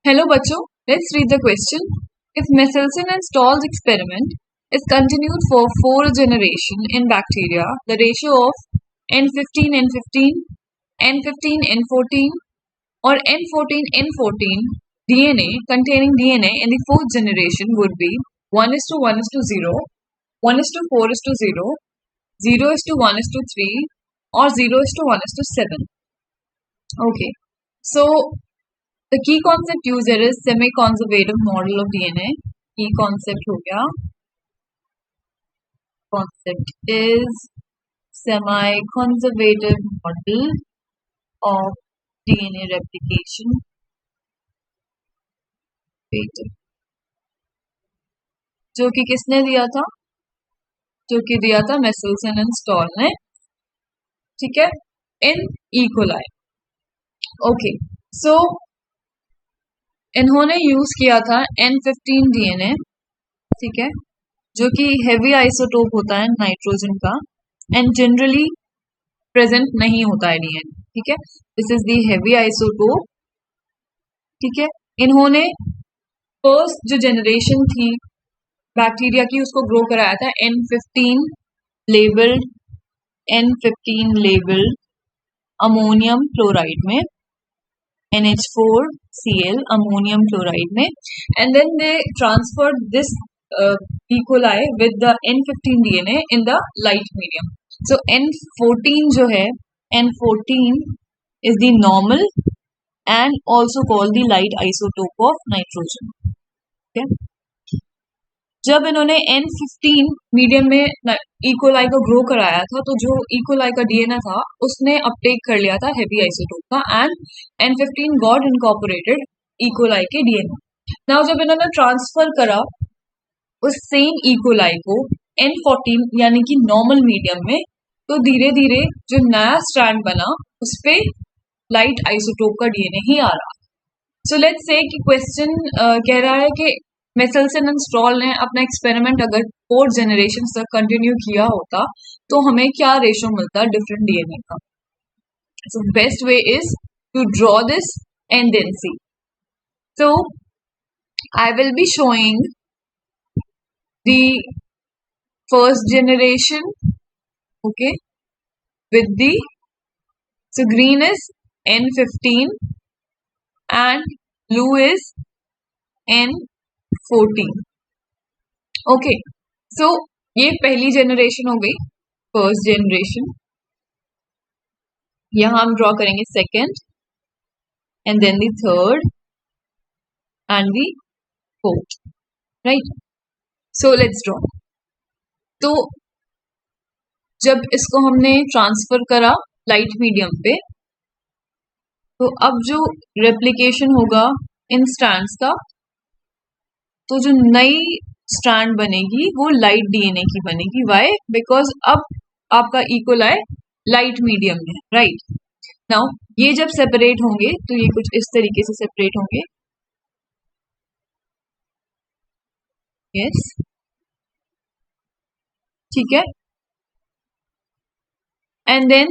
Hello बच्चों, let's read the question. If Michelson and Stahl's experiment is continued for 4 generation in bacteria, the ratio of N15 N15, N15 N14 or N14 N14 DNA containing DNA in the 4th generation would be 1:1:0, 1:4:0, 0:1:3 or 0:1:7. Okay, so the key concept used here is semi-conservative model of DNA. Key concept हो गया. Concept is semi-conservative model of DNA replication. जो कि किसने दिया था? जो कि दिया था Michelson and Stahl ने. ठीक है? In E. coli. Okay, so इन्होंने यूज किया था N15 DNA. ठीक है, जो कि हेवी आइसोटोप होता है नाइट्रोजन का एंड जनरली प्रेजेंट नहीं होता है डीएनए. ठीक है, this is the heavy isotope. ठीक है, इन्होंने फर्स्ट जो जनरेशन थी बैक्टीरिया की उसको ग्रो कराया था N15 लेबल्ड अमोनियम क्लोराइड में, NH4Cl अमोनियम क्लोराइड में, and then they transferred this E. coli with the N15 DNA in the light medium. So N14 जो है, N14 is the normal and also called the light isotope of nitrogen. Okay? जब इन्होंने N15 medium में E. coli को grow कराया था तो जो E. coli का डीएनए था उसने अपटेक कर लिया था हेवी आइसोटोप का and N15 got incorporated E. coli के डीएनए. नाउ जब इन्होंने ट्रांसफर करा उस सेम E. coli को N14 यानी कि नॉर्मल मीडियम में, तो धीरे धीरे जो नया स्ट्रैंड बना उस पे लाइट आइसोटोप का डीएनए ही आ रहा. सो लेट्स से कि क्वेश्चन कह रहा है कि Michelson एंड Stahl ने अपना एक्सपेरिमेंट अगर 4 जनरेशन तक कंटिन्यू किया होता तो हमें क्या रेशो मिलता डिफरेंट डीएनए का. So best way is to draw this and then see. So I will be showing the first generation. Okay, with the so green is N15 and blue is N14. Okay, so ये पहली generation हो गई, first generation. यहां हम draw करेंगे second and then the third and the fourth. Right, so let's draw. तो जब इसको हमने ट्रांसफर करा लाइट मीडियम पे, तो अब जो रेप्लिकेशन होगा इन स्ट्रैंड्स का, तो जो नई स्ट्रैंड बनेगी वो लाइट डीएनए की बनेगी. वाई? बिकॉज अब आपका E. coli लाइट मीडियम में. राइट, नाउ ये जब सेपरेट होंगे तो ये कुछ इस तरीके से सेपरेट होंगे. यस, ठीक है, एंड देन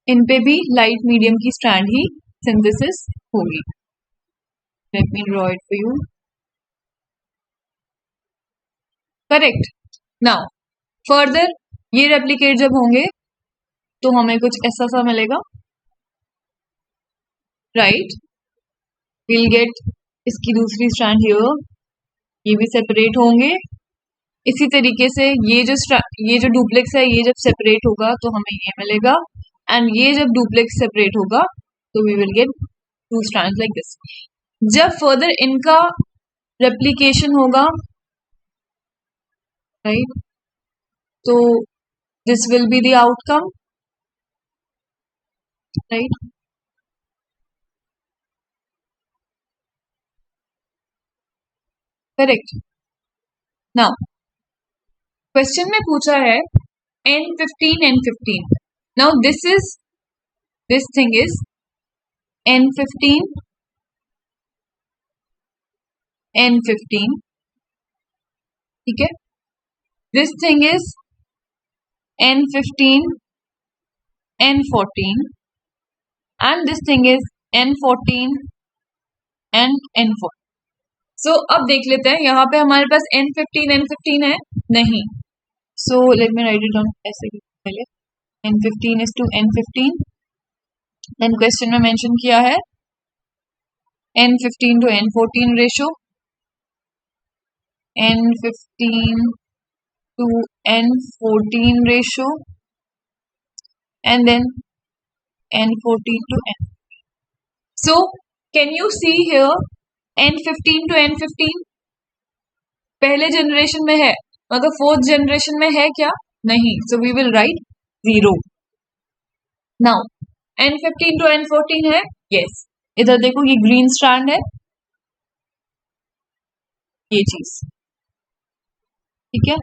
इन पे भी लाइट मीडियम की स्ट्रैंड ही सिंथेसिस होगी. Let me draw it for you. Correct. Now further ये रेप्लिकेट जब होंगे तो हमें कुछ ऐसा सा मिलेगा. राइट, विल गेट इसकी दूसरी स्ट्रैंड हियर, ये भी सेपरेट होंगे. इसी तरीके से ये जो डुप्लेक्स है ये जब सेपरेट होगा तो हमें ये मिलेगा, एंड ये जब डुप्लेक्स सेपरेट होगा तो we will get 2 strands like this. जब फर्दर इनका रेप्लिकेशन होगा, राइट, तो this will be the outcome. Right, correct. Now question में पूछा है N15 N15. Now this thing is N15 N15. ठीक है, this thing is N15 N14 and this thing is N14 and N4. So अब देख लेते हैं, यहाँ पे हमारे पास N15 है नहीं. So let me write it down ऐसे पहले. N15 is to N15. Then question में mention किया है N15 to N14 ratio. N15 to N14 ratio. And then N14 to N. So can you see here N15 to N15 पहले generation में है, मतलब fourth generation में है क्या? नहीं. So we will write 0. Now N15 to N14 है, yes. इधर देखो ये ग्रीन स्ट्रैंड है, ये चीज, ठीक है,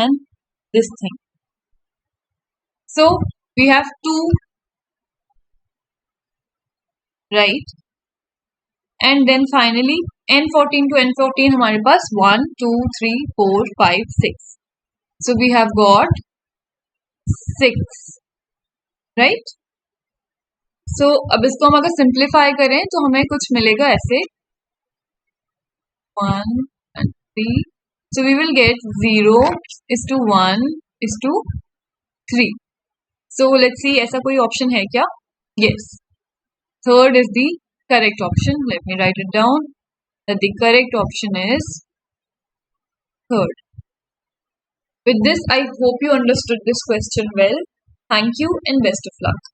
and this thing. So we have 2, right? And then finally N14 to N14 हमारे पास 1, 2, 3, 4, 5, 6. So we have got 6, right? So अब इसको हम अगर सिंप्लीफाई करें तो हमें कुछ मिलेगा ऐसे 1 and 3. So we will get 0 is to 1 is to 3. So let's see ऐसा कोई ऑप्शन है क्या? Yes. Third is the correct option. Let me write it down. That the correct option is third. With this, I hope you understood this question well. Thank you and best of luck.